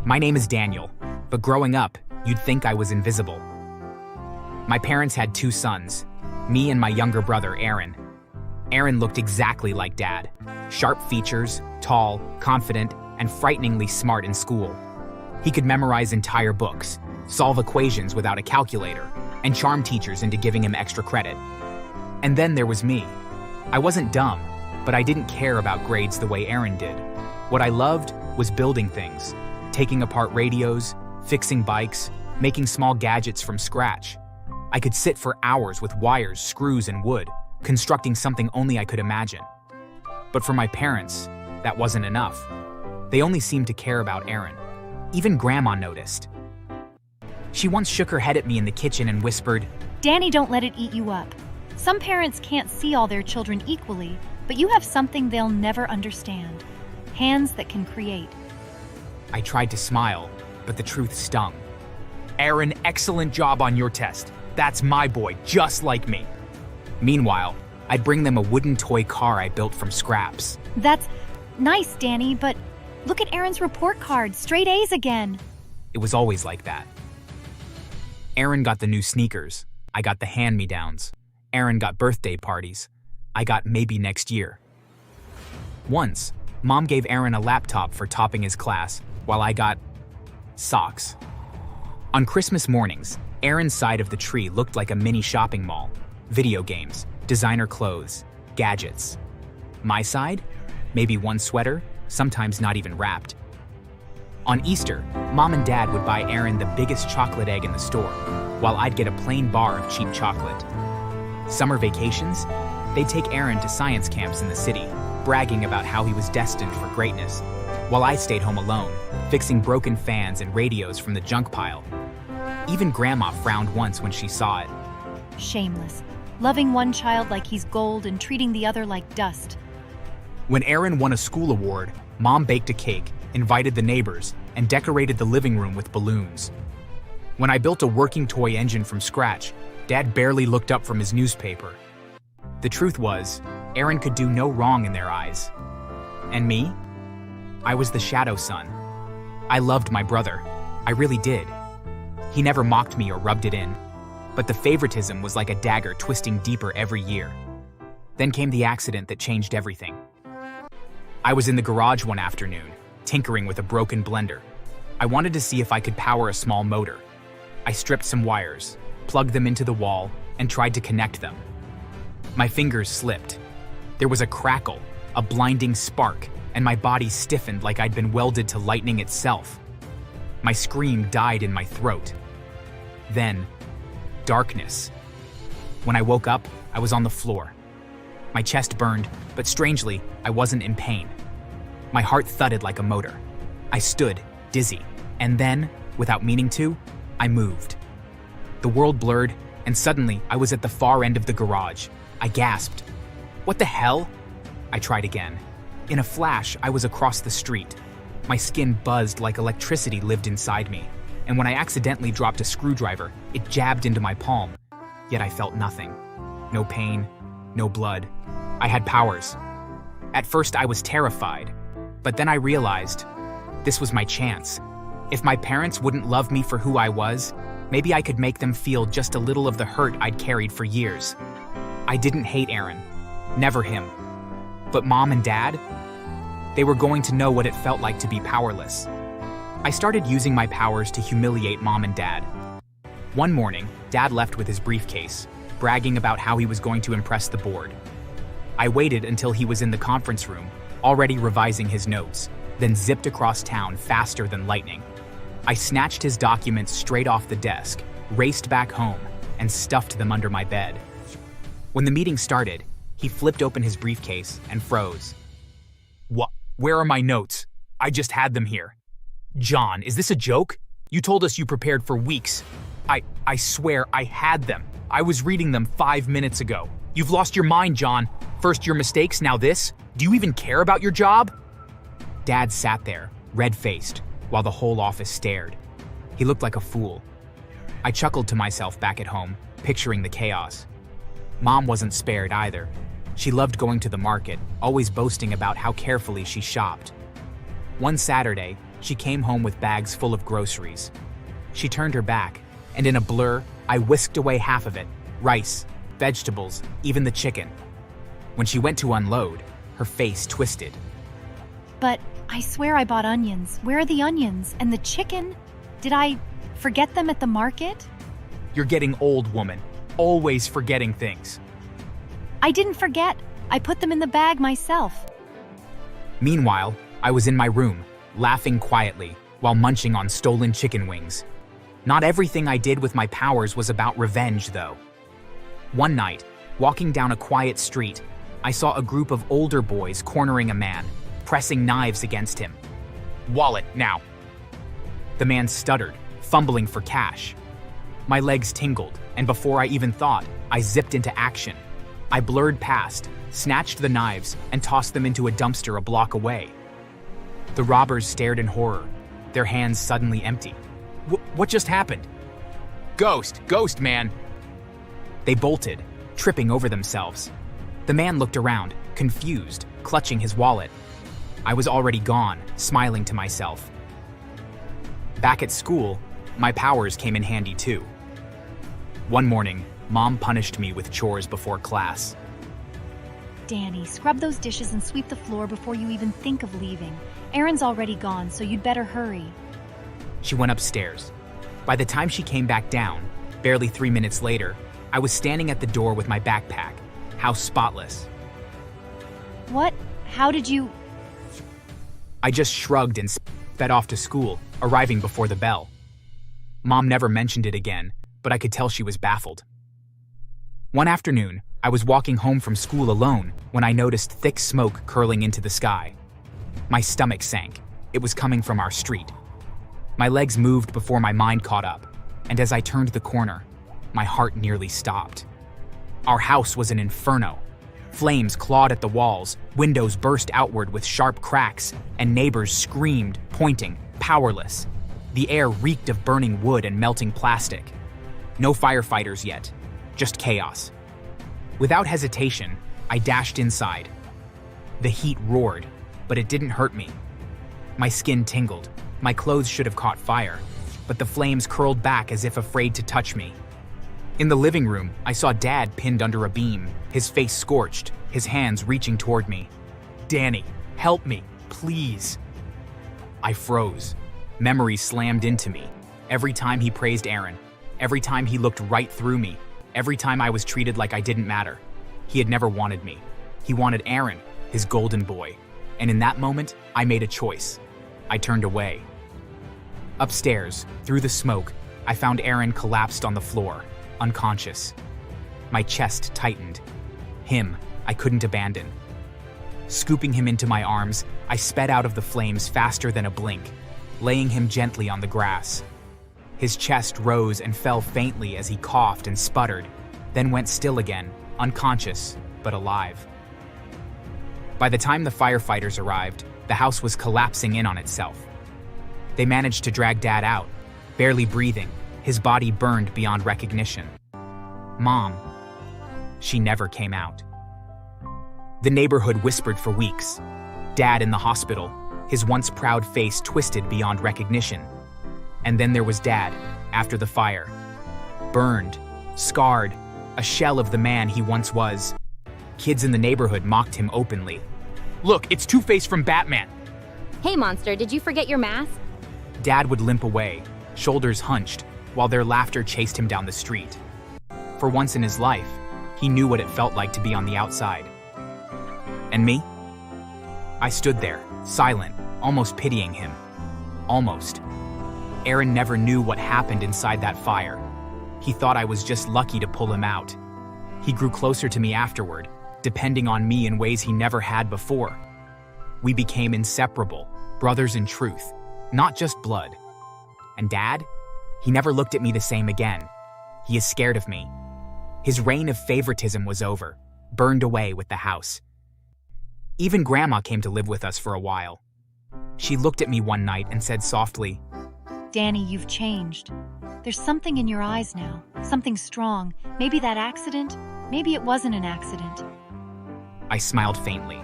My name is Daniel, but growing up, you'd think I was invisible. My parents had two sons, me and my younger brother, Aaron. Aaron looked exactly like Dad. Sharp features, tall, confident, and frighteningly smart in school. He could memorize entire books, solve equations without a calculator, and charm teachers into giving him extra credit. And then there was me. I wasn't dumb, but I didn't care about grades the way Aaron did. What I loved was building things, taking apart radios, fixing bikes, making small gadgets from scratch. I could sit for hours with wires, screws, and wood, constructing something only I could imagine. But for my parents, that wasn't enough. They only seemed to care about Aaron. Even Grandma noticed. She once shook her head at me in the kitchen and whispered, "Danny, don't let it eat you up. Some parents can't see all their children equally, but you have something they'll never understand. Hands that can create." I tried to smile, but the truth stung. "Aaron, excellent job on your test. That's my boy, just like me." Meanwhile, I'd bring them a wooden toy car I built from scraps. "That's nice, Danny, but look at Aaron's report card. Straight A's again." It was always like that. Aaron got the new sneakers. I got the hand-me-downs. Aaron got birthday parties. I got maybe next year. Once, Mom gave Aaron a laptop for topping his class, while I got socks. On Christmas mornings, Aaron's side of the tree looked like a mini shopping mall. Video games, designer clothes, gadgets. My side? Maybe one sweater, sometimes not even wrapped. On Easter, Mom and Dad would buy Aaron the biggest chocolate egg in the store, while I'd get a plain bar of cheap chocolate. Summer vacations? They'd take Aaron to science camps in the city, bragging about how he was destined for greatness, while I stayed home alone, fixing broken fans and radios from the junk pile. Even Grandma frowned once when she saw it. Shameless. Loving one child like he's gold and treating the other like dust. When Aaron won a school award, Mom baked a cake, invited the neighbors, and decorated the living room with balloons. When I built a working toy engine from scratch, Dad barely looked up from his newspaper. The truth was, Aaron could do no wrong in their eyes. And me? I was the shadow son. I loved my brother. I really did. He never mocked me or rubbed it in. But the favoritism was like a dagger twisting deeper every year. Then came the accident that changed everything. I was in the garage one afternoon, tinkering with a broken blender. I wanted to see if I could power a small motor. I stripped some wires, plugged them into the wall, and tried to connect them. My fingers slipped. There was a crackle, a blinding spark, and my body stiffened like I'd been welded to lightning itself. My scream died in my throat. Then, darkness. When I woke up, I was on the floor. My chest burned, but strangely, I wasn't in pain. My heart thudded like a motor. I stood, dizzy, and then, without meaning to, I moved. The world blurred, and suddenly I was at the far end of the garage. I gasped. "What the hell?" I tried again. In a flash, I was across the street. My skin buzzed like electricity lived inside me, and when I accidentally dropped a screwdriver, it jabbed into my palm. Yet I felt nothing. No pain, no blood. I had powers. At first I was terrified, but then I realized this was my chance. If my parents wouldn't love me for who I was, maybe I could make them feel just a little of the hurt I'd carried for years. I didn't hate Aaron. Never him. But Mom and Dad? They were going to know what it felt like to be powerless. I started using my powers to humiliate Mom and Dad. One morning, Dad left with his briefcase, bragging about how he was going to impress the board. I waited until he was in the conference room, already revising his notes, then zipped across town faster than lightning. I snatched his documents straight off the desk, raced back home, and stuffed them under my bed. When the meeting started, he flipped open his briefcase and froze. "What? Where are my notes? I just had them here." "John, is this a joke? You told us you prepared for weeks." I swear I had them. I was reading them 5 minutes ago. You've lost your mind, John. First your mistakes, now this? Do you even care about your job?" Dad sat there, red-faced, while the whole office stared. He looked like a fool. I chuckled to myself back at home, picturing the chaos. Mom wasn't spared either. She loved going to the market, always boasting about how carefully she shopped. One Saturday, She came home with bags full of groceries. She turned her back, and in a blur, I whisked away half of it. Rice, vegetables, even the chicken. When she went to unload, her face twisted. But I swear I bought onions. Where are the onions? And the chicken? Did I forget them at the market? You're getting old, woman. Always forgetting things. I didn't forget. I put them in the bag myself. Meanwhile, I was in my room, laughing quietly while munching on stolen chicken wings. Not everything I did with my powers was about revenge, though. One night, walking down a quiet street, I saw a group of older boys cornering a man, pressing knives against him. "Wallet, now." The man stuttered, fumbling for cash. My legs tingled, and before I even thought, I zipped into action. I blurred past, snatched the knives, and tossed them into a dumpster a block away. The robbers stared in horror, their hands suddenly empty. What just happened?" Ghost, man." They bolted, tripping over themselves. The man looked around, confused, clutching his wallet. I was already gone, smiling to myself. Back at school, my powers came in handy too. One morning, Mom punished me with chores before class. Danny, scrub those dishes and sweep the floor before you even think of leaving. Aaron's already gone, so you'd better hurry. She went upstairs. By the time she came back down, barely 3 minutes later, I was standing at the door with my backpack, house spotless. What? How did you... I just shrugged and sped off to school, arriving before the bell. Mom never mentioned it again, but I could tell she was baffled. One afternoon, I was walking home from school alone when I noticed thick smoke curling into the sky. My stomach sank. It was coming from our street. My legs moved before my mind caught up, and as I turned the corner, my heart nearly stopped. Our house was an inferno. Flames clawed at the walls, windows burst outward with sharp cracks, and neighbors screamed, pointing, powerless. The air reeked of burning wood and melting plastic. No firefighters yet, just chaos. Without hesitation, I dashed inside. The heat roared, but it didn't hurt me. My skin tingled. My clothes should have caught fire, but the flames curled back as if afraid to touch me. In the living room, I saw Dad pinned under a beam, his face scorched, his hands reaching toward me. "Danny, help me, please." I froze. Memories slammed into me. Every time he praised Aaron, every time he looked right through me, every time I was treated like I didn't matter. He had never wanted me. He wanted Aaron, his golden boy. And in that moment, I made a choice. I turned away. Upstairs, through the smoke, I found Aaron collapsed on the floor, unconscious. My chest tightened. Him, I couldn't abandon. Scooping him into my arms, I sped out of the flames faster than a blink, laying him gently on the grass. His chest rose and fell faintly as he coughed and sputtered, then went still again, unconscious, but alive. By the time the firefighters arrived, the house was collapsing in on itself. They managed to drag Dad out, barely breathing, his body burned beyond recognition. Mom, she never came out. The neighborhood whispered for weeks. Dad in the hospital, his once proud face twisted beyond recognition. And then there was Dad, after the fire. Burned, scarred, a shell of the man he once was. Kids in the neighborhood mocked him openly. "Look, it's Two-Face from Batman." "Hey, monster, did you forget your mask?" Dad would limp away, shoulders hunched, while their laughter chased him down the street. For once in his life, he knew what it felt like to be on the outside. And me? I stood there, silent, almost pitying him. Almost. Aaron never knew what happened inside that fire. He thought I was just lucky to pull him out. He grew closer to me afterward, depending on me in ways he never had before. We became inseparable, brothers in truth, not just blood. And Dad? He never looked at me the same again. He is scared of me. His reign of favoritism was over, burned away with the house. Even Grandma came to live with us for a while. She looked at me one night and said softly, Danny, you've changed. There's something in your eyes now, something strong. Maybe that accident, maybe it wasn't an accident. I smiled faintly.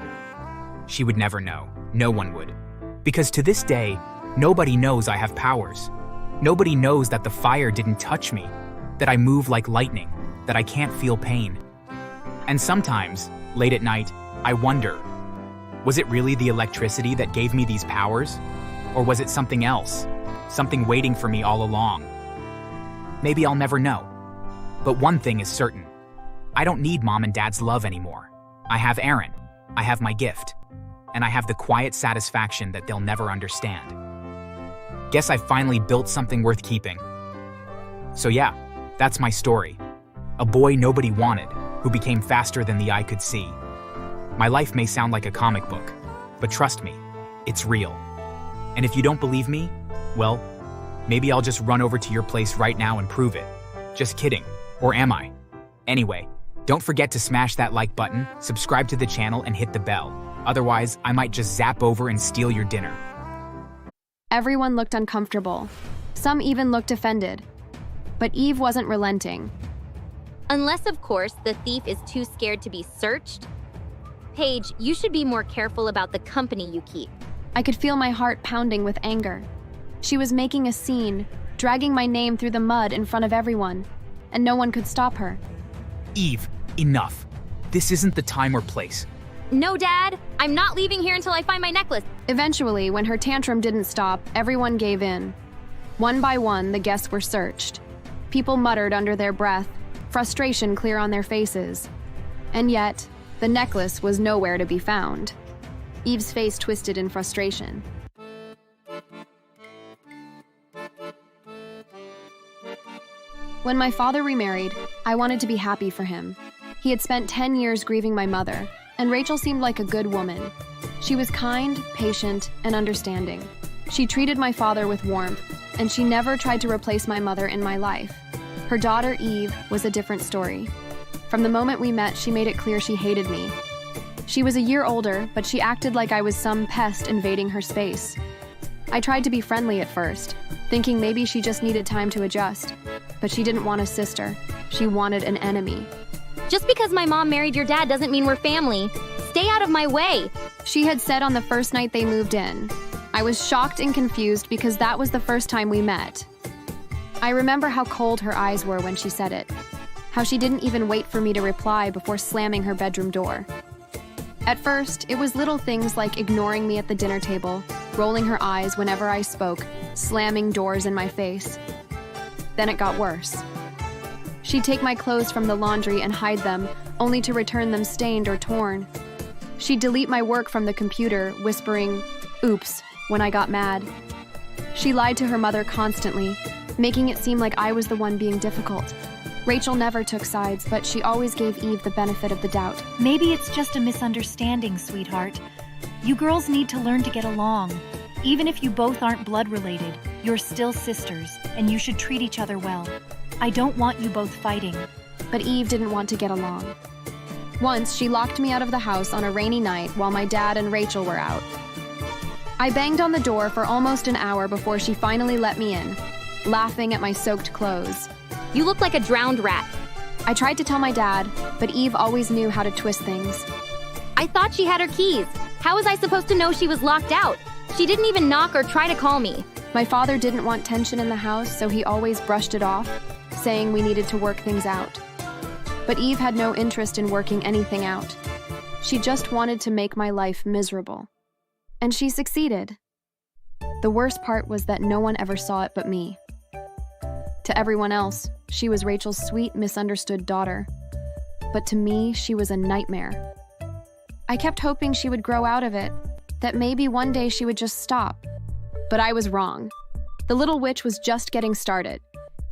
She would never know. No one would. Because to this day, Nobody knows I have powers. Nobody knows that the fire didn't touch me, that I move like lightning, that I can't feel pain. And sometimes, late at night, I wonder, was it really the electricity that gave me these powers? Or was it something else? Something waiting for me all along? Maybe I'll never know. But one thing is certain. I don't need Mom and Dad's love anymore. I have Aaron. I have my gift. And I have the quiet satisfaction that they'll never understand. Guess I finally built something worth keeping. So yeah, that's my story. A boy nobody wanted, who became faster than the eye could see. My life may sound like a comic book, but trust me, it's real. And if you don't believe me, well, maybe I'll just run over to your place right now and prove it. Just kidding. Or am I? Anyway, don't forget to smash that like button, subscribe to the channel, and hit the bell. Otherwise, I might just zap over and steal your dinner. Everyone looked uncomfortable. Some even looked offended. But Eve wasn't relenting. Unless, of course, the thief is too scared to be searched. Paige, you should be more careful about the company you keep. I could feel my heart pounding with anger. She was making a scene, dragging my name through the mud in front of everyone, and no one could stop her. Eve, enough. This isn't the time or place. No, Dad, I'm not leaving here until I find my necklace. Eventually, when her tantrum didn't stop, everyone gave in. One by one, the guests were searched. People muttered under their breath, frustration clear on their faces. And yet, the necklace was nowhere to be found. Eve's face twisted in frustration. When my father remarried, I wanted to be happy for him. He had spent 10 years grieving my mother, and Rachel seemed like a good woman. She was kind, patient, and understanding. She treated my father with warmth, and she never tried to replace my mother in my life. Her daughter, Eve, was a different story. From the moment we met, she made it clear she hated me. She was a year older, but she acted like I was some pest invading her space. I tried to be friendly at first, thinking maybe she just needed time to adjust. But she didn't want a sister. She wanted an enemy. Just because my mom married your dad doesn't mean we're family. Stay out of my way. She had said on the first night they moved in. I was shocked and confused because that was the first time we met. I remember how cold her eyes were when she said it. How she didn't even wait for me to reply before slamming her bedroom door. At first, it was little things like ignoring me at the dinner table, rolling her eyes whenever I spoke, slamming doors in my face. Then it got worse. She'd take my clothes from the laundry and hide them, only to return them stained or torn. She'd delete my work from the computer, whispering, "Oops," when I got mad. She lied to her mother constantly, making it seem like I was the one being difficult. Rachel never took sides, but she always gave Eve the benefit of the doubt. Maybe it's just a misunderstanding, sweetheart. You girls need to learn to get along. Even if you both aren't blood related, you're still sisters, and you should treat each other well. I don't want you both fighting. But Eve didn't want to get along. Once, she locked me out of the house on a rainy night while my dad and Rachel were out. I banged on the door for almost an hour before she finally let me in, laughing at my soaked clothes. You look like a drowned rat. I tried to tell my dad, but Eve always knew how to twist things. I thought she had her keys. How was I supposed to know she was locked out? She didn't even knock or try to call me. My father didn't want tension in the house, so he always brushed it off, saying we needed to work things out. But Eve had no interest in working anything out. She just wanted to make my life miserable. And she succeeded. The worst part was that no one ever saw it but me. To everyone else, she was Rachel's sweet, misunderstood daughter. But to me, she was a nightmare. I kept hoping she would grow out of it, that maybe one day she would just stop. But I was wrong. The little witch was just getting started.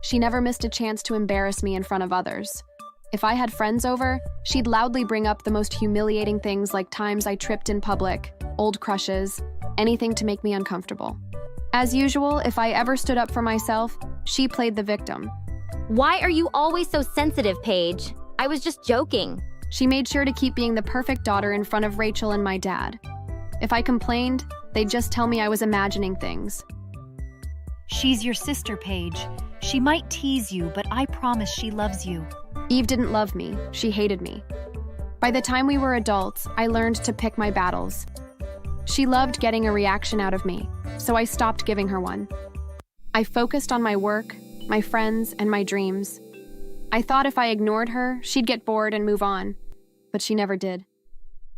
She never missed a chance to embarrass me in front of others. If I had friends over, she'd loudly bring up the most humiliating things like times I tripped in public, old crushes, anything to make me uncomfortable. As usual, if I ever stood up for myself, she played the victim. Why are you always so sensitive, Paige? I was just joking. She made sure to keep being the perfect daughter in front of Rachel and my dad. If I complained, they'd just tell me I was imagining things. She's your sister, Paige. She might tease you, but I promise she loves you. Eve didn't love me. She hated me. By the time we were adults, I learned to pick my battles. She loved getting a reaction out of me, so I stopped giving her one. I focused on my work, my friends, and my dreams. I thought if I ignored her, she'd get bored and move on, but she never did.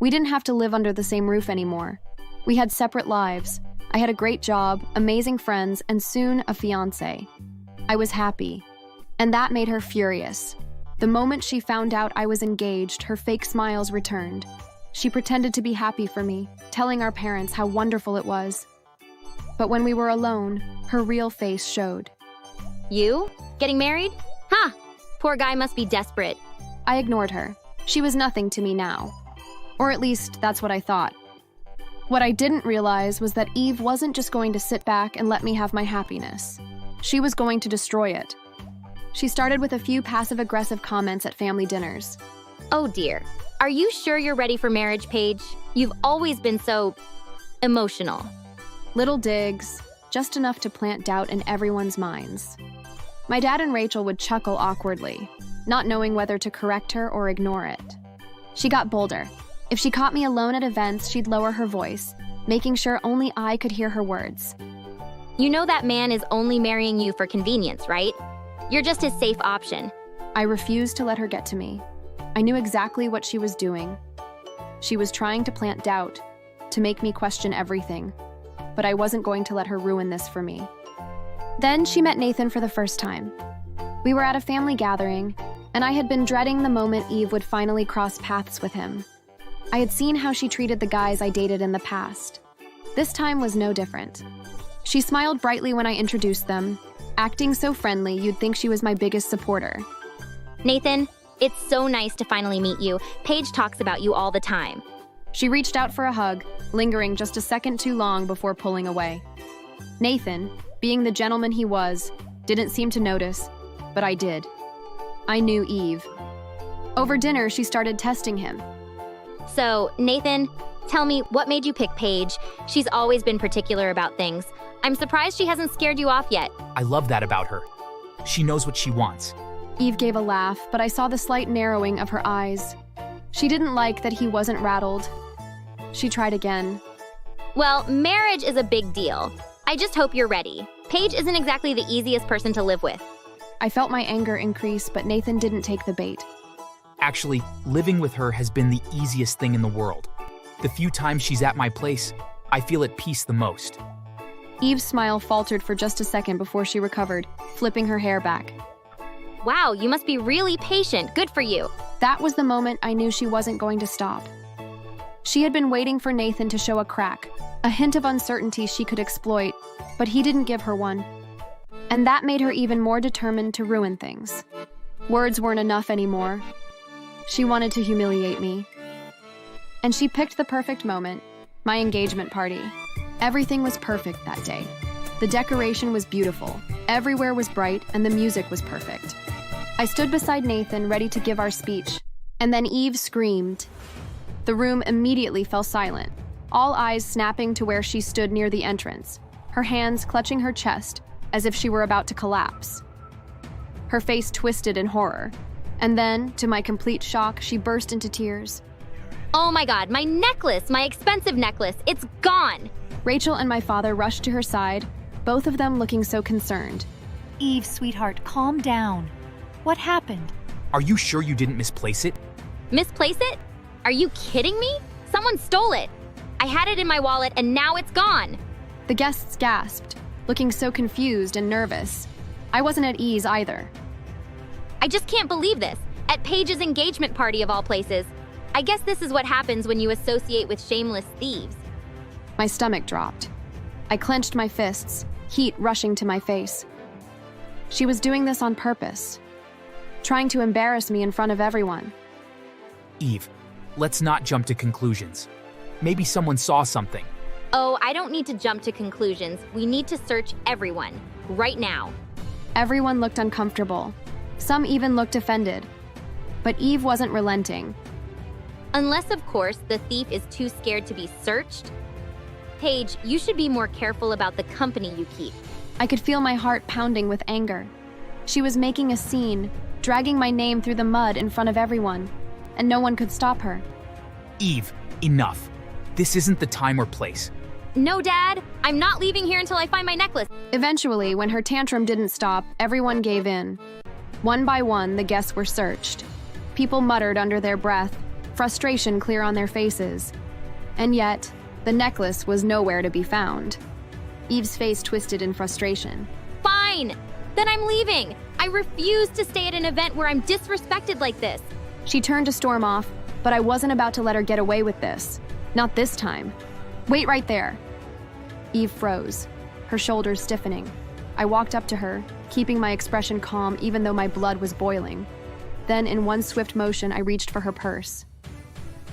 We didn't have to live under the same roof anymore. We had separate lives. I had a great job, amazing friends, and soon a fiancé. I was happy, and that made her furious. The moment she found out I was engaged, her fake smiles returned. She pretended to be happy for me, telling our parents how wonderful it was. But when we were alone, her real face showed. You? Getting married? Huh. Poor guy must be desperate. I ignored her. She was nothing to me now. Or at least, that's what I thought. What I didn't realize was that Eve wasn't just going to sit back and let me have my happiness. She was going to destroy it. She started with a few passive-aggressive comments at family dinners. Oh dear. Are you sure you're ready for marriage, Paige? You've always been so emotional. Little digs, just enough to plant doubt in everyone's minds. My dad and Rachel would chuckle awkwardly, not knowing whether to correct her or ignore it. She got bolder. If she caught me alone at events, she'd lower her voice, making sure only I could hear her words. You know that man is only marrying you for convenience, right? You're just his safe option. I refused to let her get to me. I knew exactly what she was doing. She was trying to plant doubt, to make me question everything, but I wasn't going to let her ruin this for me. Then she met Nathan for the first time. We were at a family gathering, and I had been dreading the moment Eve would finally cross paths with him. I had seen how she treated the guys I dated in the past. This time was no different. She smiled brightly when I introduced them, acting so friendly you'd think she was my biggest supporter. Nathan, it's so nice to finally meet you. Paige talks about you all the time. She reached out for a hug, lingering just a second too long before pulling away. Nathan, being the gentleman he was, didn't seem to notice, but I did. I knew Eve. Over dinner, she started testing him. So, Nathan, tell me, what made you pick Paige? She's always been particular about things. I'm surprised she hasn't scared you off yet. I love that about her. She knows what she wants. Eve gave a laugh, but I saw the slight narrowing of her eyes. She didn't like that he wasn't rattled. She tried again. Well, marriage is a big deal. I just hope you're ready. Paige isn't exactly the easiest person to live with. I felt my anger increase, but Nathan didn't take the bait. Actually, living with her has been the easiest thing in the world. The few times she's at my place, I feel at peace the most. Eve's smile faltered for just a second before she recovered, flipping her hair back. Wow, you must be really patient. Good for you. That was the moment I knew she wasn't going to stop. She had been waiting for Nathan to show a crack, a hint of uncertainty she could exploit, but he didn't give her one. And that made her even more determined to ruin things. Words weren't enough anymore. She wanted to humiliate me. And she picked the perfect moment, my engagement party. Everything was perfect that day. The decoration was beautiful, everywhere was bright, and the music was perfect. I stood beside Nathan, ready to give our speech, and then Eve screamed. The room immediately fell silent, all eyes snapping to where she stood near the entrance, her hands clutching her chest as if she were about to collapse. Her face twisted in horror, and then, to my complete shock, she burst into tears. Oh my God, my necklace, my expensive necklace, it's gone! Rachel and my father rushed to her side, both of them looking so concerned. Eve, sweetheart, calm down. What happened? Are you sure you didn't misplace it? Misplace it? Are you kidding me? Someone stole it. I had it in my wallet and now it's gone. The guests gasped, looking so confused and nervous. I wasn't at ease either. I just can't believe this. At Paige's engagement party of all places. I guess this is what happens when you associate with shameless thieves. My stomach dropped. I clenched my fists, heat rushing to my face. She was doing this on purpose, trying to embarrass me in front of everyone. Eve, let's not jump to conclusions. Maybe someone saw something. Oh, I don't need to jump to conclusions. We need to search everyone, right now. Everyone looked uncomfortable. Some even looked offended. But Eve wasn't relenting. Unless, of course, the thief is too scared to be searched. Paige, you should be more careful about the company you keep. I could feel my heart pounding with anger. She was making a scene, dragging my name through the mud in front of everyone, and no one could stop her. Eve, enough. This isn't the time or place. No, Dad, I'm not leaving here until I find my necklace. Eventually, when her tantrum didn't stop, everyone gave in. One by one, the guests were searched. People muttered under their breath, frustration clear on their faces. And yet, the necklace was nowhere to be found. Eve's face twisted in frustration. Fine, then I'm leaving. I refuse to stay at an event where I'm disrespected like this. She turned to storm off, but I wasn't about to let her get away with this. Not this time. Wait right there. Eve froze, her shoulders stiffening. I walked up to her, keeping my expression calm even though my blood was boiling. Then, in one swift motion, I reached for her purse.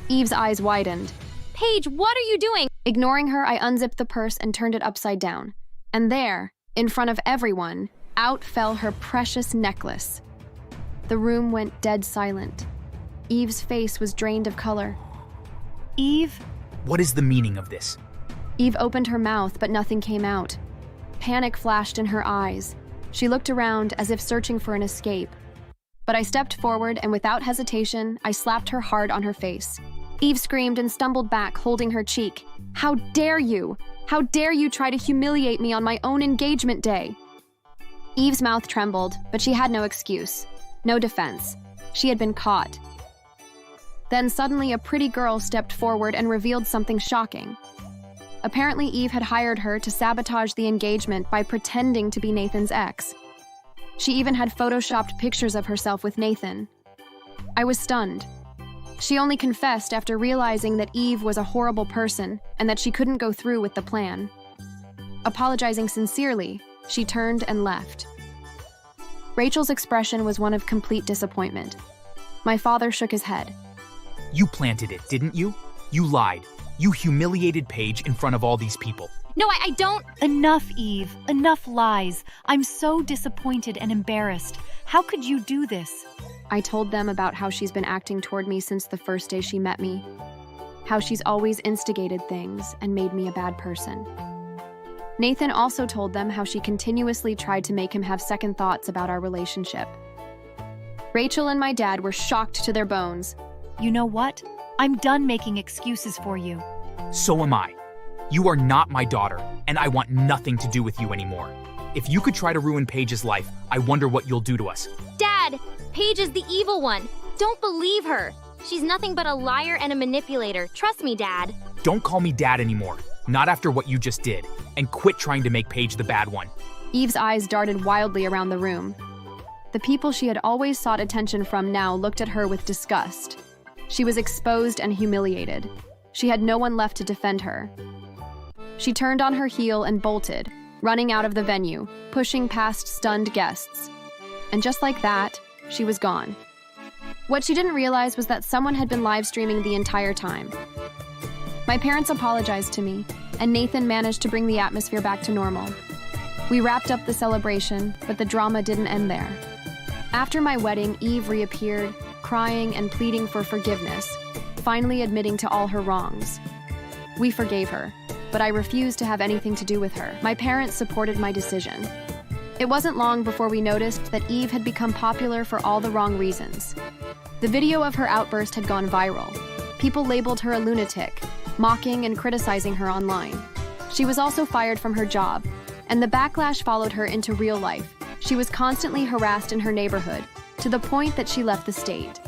Eve's eyes widened. Paige, what are you doing? Ignoring her, I unzipped the purse and turned it upside down. And there, in front of everyone, out fell her precious necklace. The room went dead silent. Eve's face was drained of color. Eve? What is the meaning of this? Eve opened her mouth, but nothing came out. Panic flashed in her eyes. She looked around as if searching for an escape. But I stepped forward, and without hesitation, I slapped her hard on her face. Eve screamed and stumbled back, holding her cheek. How dare you? How dare you try to humiliate me on my own engagement day? Eve's mouth trembled, but she had no excuse. No defense. She had been caught. Then suddenly a pretty girl stepped forward and revealed something shocking. Apparently Eve had hired her to sabotage the engagement by pretending to be Nathan's ex. She even had photoshopped pictures of herself with Nathan. I was stunned. She only confessed after realizing that Eve was a horrible person and that she couldn't go through with the plan. Apologizing sincerely, she turned and left. Rachel's expression was one of complete disappointment. My father shook his head. You planted it, didn't you? You lied. You humiliated Paige in front of all these people. No, I don't. Enough, Eve. Enough lies. I'm so disappointed and embarrassed. How could you do this? I told them about how she's been acting toward me since the first day she met me. How she's always instigated things and made me a bad person. Nathan also told them how she continuously tried to make him have second thoughts about our relationship. Rachel and my dad were shocked to their bones. You know what? I'm done making excuses for you. So am I. You are not my daughter, and I want nothing to do with you anymore. If you could try to ruin Paige's life, I wonder what you'll do to us. Dad, Paige is the evil one. Don't believe her. She's nothing but a liar and a manipulator. Trust me, Dad. Don't call me Dad anymore. Not after what you just did. And quit trying to make Paige the bad one. Eve's eyes darted wildly around the room. The people she had always sought attention from now looked at her with disgust. She was exposed and humiliated. She had no one left to defend her. She turned on her heel and bolted, running out of the venue, pushing past stunned guests. And just like that, she was gone. What she didn't realize was that someone had been live streaming the entire time. My parents apologized to me, and Nathan managed to bring the atmosphere back to normal. We wrapped up the celebration, but the drama didn't end there. After my wedding, Eve reappeared, crying and pleading for forgiveness, finally admitting to all her wrongs. We forgave her, but I refused to have anything to do with her. My parents supported my decision. It wasn't long before we noticed that Eve had become popular for all the wrong reasons. The video of her outburst had gone viral. People labeled her a lunatic, mocking and criticizing her online. She was also fired from her job, and the backlash followed her into real life. She was constantly harassed in her neighborhood, to the point that she left the state.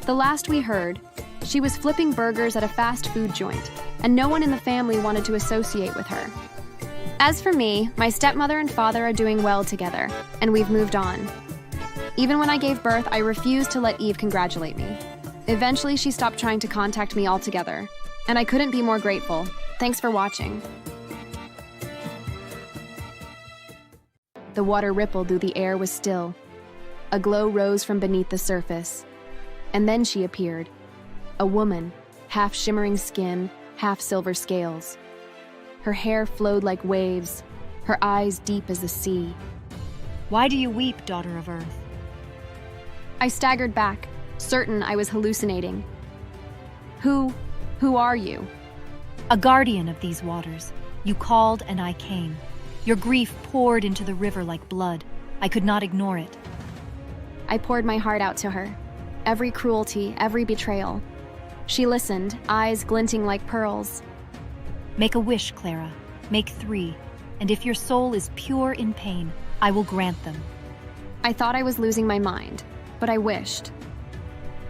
The last we heard, she was flipping burgers at a fast food joint, and no one in the family wanted to associate with her. As for me, my stepmother and father are doing well together, and we've moved on. Even when I gave birth, I refused to let Eve congratulate me. Eventually, she stopped trying to contact me altogether, and I couldn't be more grateful. Thanks for watching. The water rippled though the air was still. A glow rose from beneath the surface. And then she appeared. A woman, half shimmering skin, half silver scales. Her hair flowed like waves, her eyes deep as the sea. Why do you weep, daughter of Earth? I staggered back, certain I was hallucinating. Who are you? A guardian of these waters. You called and I came. Your grief poured into the river like blood. I could not ignore it. I poured my heart out to her. Every cruelty, every betrayal. She listened, eyes glinting like pearls. Make a wish, Clara. Make 3. And if your soul is pure in pain, I will grant them. I thought I was losing my mind, but I wished.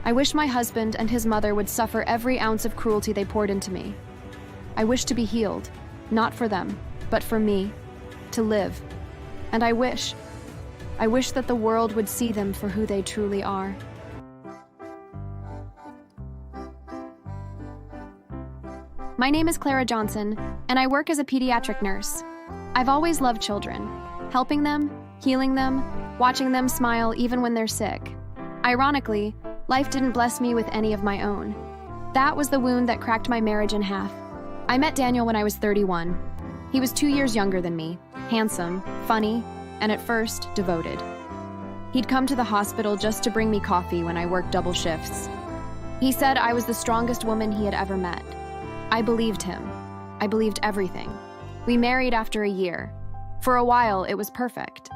I wished my husband and his mother would suffer every ounce of cruelty they poured into me. I wished to be healed, not for them, but for me, to live. And I wish that the world would see them for who they truly are. My name is Clara Johnson, and I work as a pediatric nurse. I've always loved children, helping them, healing them, watching them smile even when they're sick. Ironically, life didn't bless me with any of my own. That was the wound that cracked my marriage in half. I met Daniel when I was 31. He was 2 years younger than me, handsome, funny, and at first, devoted. He'd come to the hospital just to bring me coffee when I worked double shifts. He said I was the strongest woman he had ever met. I believed him. I believed everything. We married after a year. For a while, it was perfect.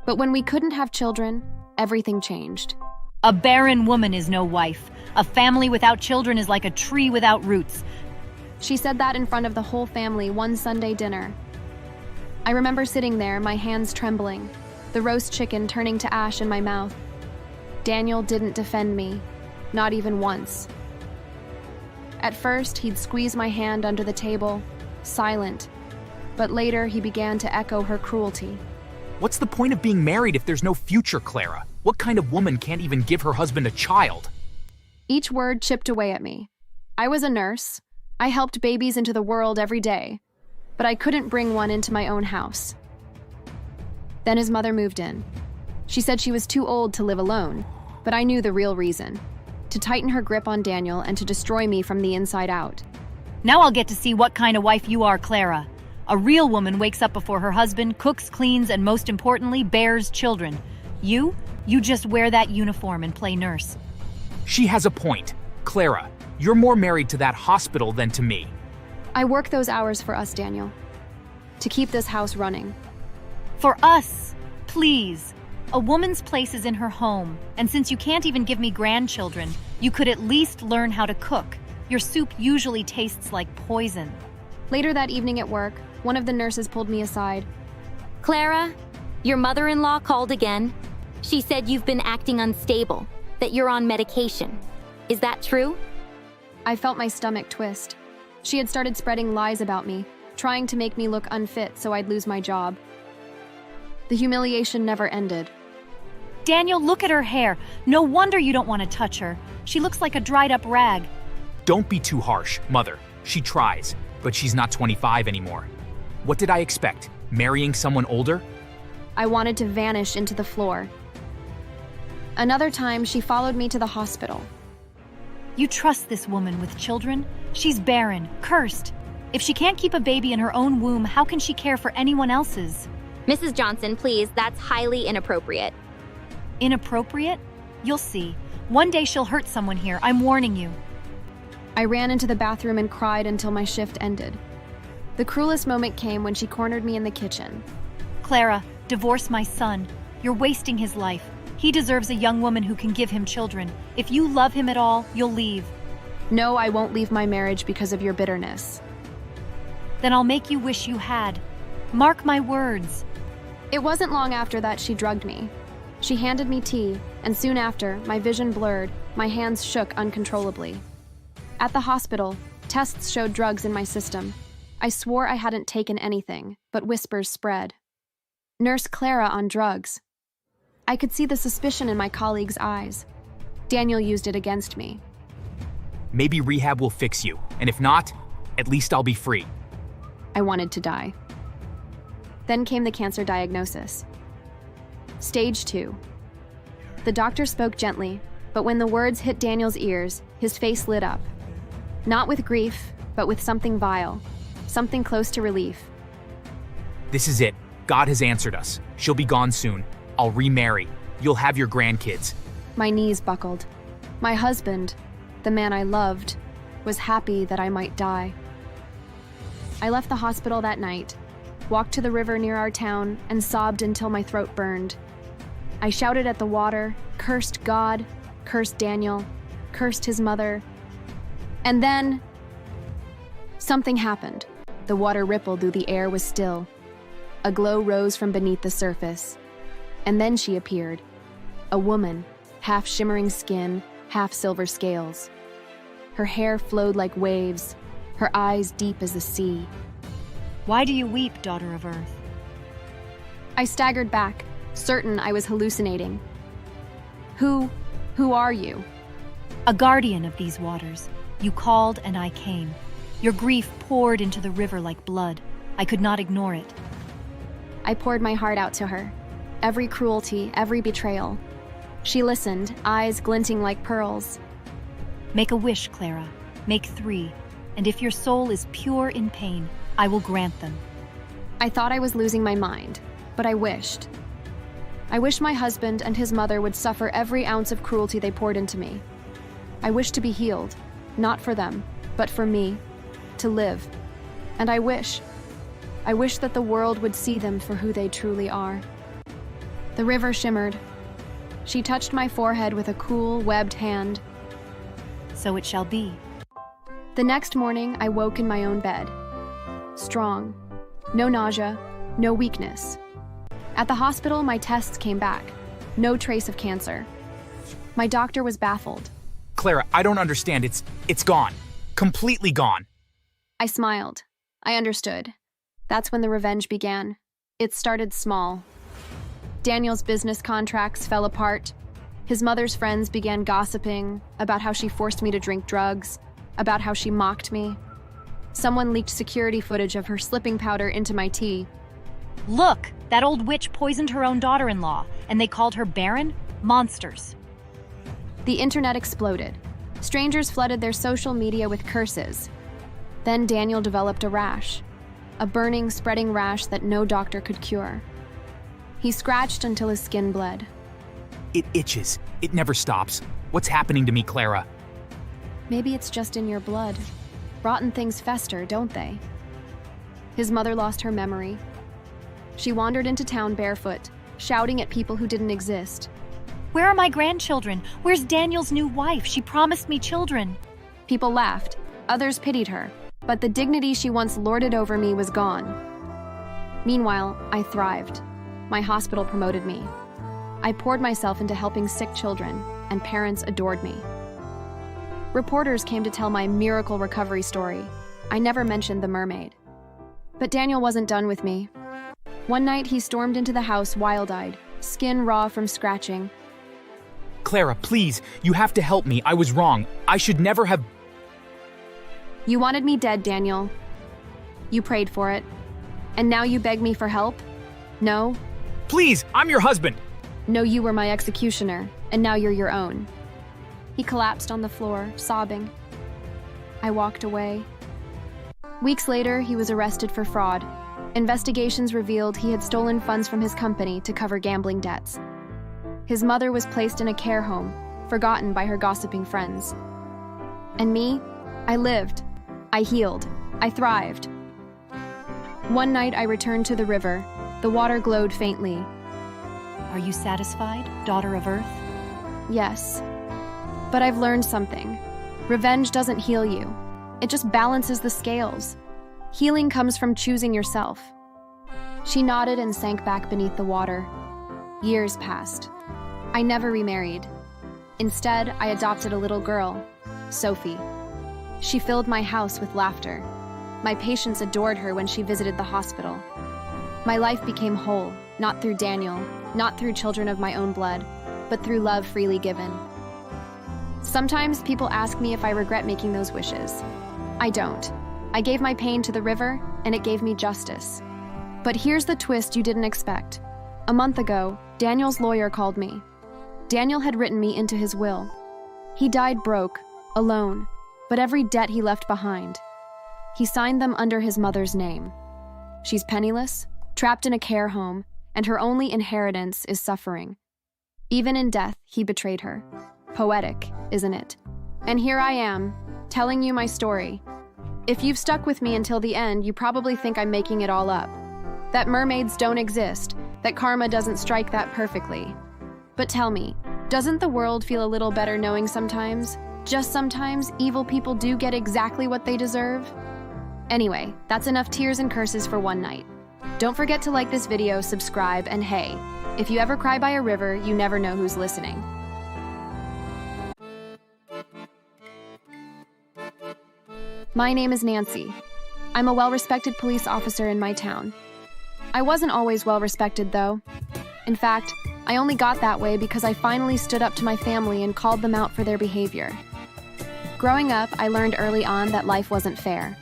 But when we couldn't have children, everything changed. A barren woman is no wife. A family without children is like a tree without roots. She said that in front of the whole family one Sunday dinner. I remember sitting there, my hands trembling, the roast chicken turning to ash in my mouth. Daniel didn't defend me, not even once. At first, he'd squeeze my hand under the table, silent, but later he began to echo her cruelty. What's the point of being married if there's no future, Clara? What kind of woman can't even give her husband a child? Each word chipped away at me. I was a nurse. I helped babies into the world every day, but I couldn't bring one into my own house. Then his mother moved in. She said she was too old to live alone, but I knew the real reason: to tighten her grip on Daniel and to destroy me from the inside out. Now I'll get to see what kind of wife you are, Clara. A real woman wakes up before her husband, cooks, cleans, and most importantly, bears children. You just wear that uniform and play nurse. She has a point. Clara, you're more married to that hospital than to me. I work those hours for us, Daniel, to keep this house running. For us, please. A woman's place is in her home, and since you can't even give me grandchildren, you could at least learn how to cook. Your soup usually tastes like poison. Later that evening at work, one of the nurses pulled me aside. Clara, your mother-in-law called again. She said you've been acting unstable, that you're on medication. Is that true? I felt my stomach twist. She had started spreading lies about me, trying to make me look unfit so I'd lose my job. The humiliation never ended. Daniel, look at her hair. No wonder you don't want to touch her. She looks like a dried-up rag. Don't be too harsh, Mother. She tries, but she's not 25 anymore. What did I expect? Marrying someone older? I wanted to vanish into the floor. Another time, she followed me to the hospital. You trust this woman with children? She's barren, cursed. If she can't keep a baby in her own womb, how can she care for anyone else's? Mrs. Johnson, please, that's highly inappropriate. Inappropriate? You'll see. One day she'll hurt someone here, I'm warning you. I ran into the bathroom and cried until my shift ended. The cruelest moment came when she cornered me in the kitchen. Clara, divorce my son. You're wasting his life. He deserves a young woman who can give him children. If you love him at all, you'll leave. No, I won't leave my marriage because of your bitterness. Then I'll make you wish you had. Mark my words. It wasn't long after that she drugged me. She handed me tea, and soon after, my vision blurred, my hands shook uncontrollably. At the hospital, tests showed drugs in my system. I swore I hadn't taken anything, but whispers spread. Nurse Clara on drugs. I could see the suspicion in my colleagues' eyes. Daniel used it against me. Maybe rehab will fix you, and if not, at least I'll be free. I wanted to die. Then came the cancer diagnosis. Stage 2. The doctor spoke gently, but when the words hit Daniel's ears, his face lit up. Not with grief, but with something vile, something close to relief. This is it. God has answered us. She'll be gone soon. I'll remarry. You'll have your grandkids. My knees buckled. My husband, the man I loved, was happy that I might die. I left the hospital that night, walked to the river near our town, and sobbed until my throat burned. I shouted at the water, cursed God, cursed Daniel, cursed his mother, And then something happened. The water rippled through the air was still. A glow rose from beneath the surface. And then she appeared. A woman, half shimmering skin, half silver scales. Her hair flowed like waves, her eyes deep as the sea. Why do you weep, daughter of Earth? I staggered back, certain I was hallucinating. Who are you? A guardian of these waters. You called and I came. Your grief poured into the river like blood. I could not ignore it. I poured my heart out to her. Every cruelty, every betrayal. She listened, eyes glinting like pearls. Make a wish, Clara. Make 3. And if your soul is pure in pain, I will grant them. I thought I was losing my mind, but I wished. I wished my husband and his mother would suffer every ounce of cruelty they poured into me. I wished to be healed, not for them, but for me, to live. And I wish that the world would see them for who they truly are. The river shimmered. She touched my forehead with a cool, webbed hand. So it shall be. The next morning, I woke in my own bed. Strong. No nausea, no weakness. At the hospital, my tests came back. No trace of cancer. My doctor was baffled. Clara, I don't understand. It's gone. Completely gone. I smiled. I understood. That's when the revenge began. It started small. Daniel's business contracts fell apart. His mother's friends began gossiping about how she forced me to drink drugs, about how she mocked me. Someone leaked security footage of her slipping powder into my tea. Look, that old witch poisoned her own daughter-in-law, and they called her Baron? Monsters. The internet exploded. Strangers flooded their social media with curses. Then Daniel developed a rash. A burning, spreading rash that no doctor could cure. He scratched until his skin bled. It itches. It never stops. What's happening to me, Clara? Maybe it's just in your blood. Rotten things fester, don't they? His mother lost her memory. She wandered into town barefoot, shouting at people who didn't exist. Where are my grandchildren? Where's Daniel's new wife? She promised me children. People laughed. Others pitied her. But the dignity she once lorded over me was gone. Meanwhile, I thrived. My hospital promoted me. I poured myself into helping sick children, and parents adored me. Reporters came to tell my miracle recovery story. I never mentioned the mermaid. But Daniel wasn't done with me. One night, he stormed into the house wild-eyed, skin raw from scratching. Clara, please, you have to help me. I was wrong. I should never have... You wanted me dead, Daniel. You prayed for it. And now you beg me for help? No? Please, I'm your husband. No, you were my executioner, and now you're your own. He collapsed on the floor, sobbing. I walked away. Weeks later, he was arrested for fraud. Investigations revealed he had stolen funds from his company to cover gambling debts. His mother was placed in a care home, forgotten by her gossiping friends. And me? I lived. I healed. I thrived. One night I returned to the river. The water glowed faintly. Are you satisfied, daughter of Earth? Yes. But I've learned something. Revenge doesn't heal you. It just balances the scales. Healing comes from choosing yourself. She nodded and sank back beneath the water. Years passed. I never remarried. Instead, I adopted a little girl, Sophie. She filled my house with laughter. My patients adored her when she visited the hospital. My life became whole, not through Daniel, not through children of my own blood, but through love freely given. Sometimes people ask me if I regret making those wishes. I don't. I gave my pain to the river, and it gave me justice. But here's the twist you didn't expect. A month ago, Daniel's lawyer called me. Daniel had written me into his will. He died broke, alone, but every debt he left behind. He signed them under his mother's name. She's penniless, trapped in a care home, and her only inheritance is suffering. Even in death, he betrayed her. Poetic, isn't it? And here I am, telling you my story. If you've stuck with me until the end, you probably think I'm making it all up. That mermaids don't exist, that karma doesn't strike that perfectly. But tell me, doesn't the world feel a little better knowing sometimes just sometimes evil people do get exactly what they deserve. Anyway, that's enough tears and curses for one night. Don't forget to like this video, subscribe, and hey, if you ever cry by a river, you never know who's listening. My name is Nancy. I'm a well-respected police officer in my town. I wasn't always well-respected, though. In fact, I only got that way because I finally stood up to my family and called them out for their behavior. Growing up, I learned early on that life wasn't fair.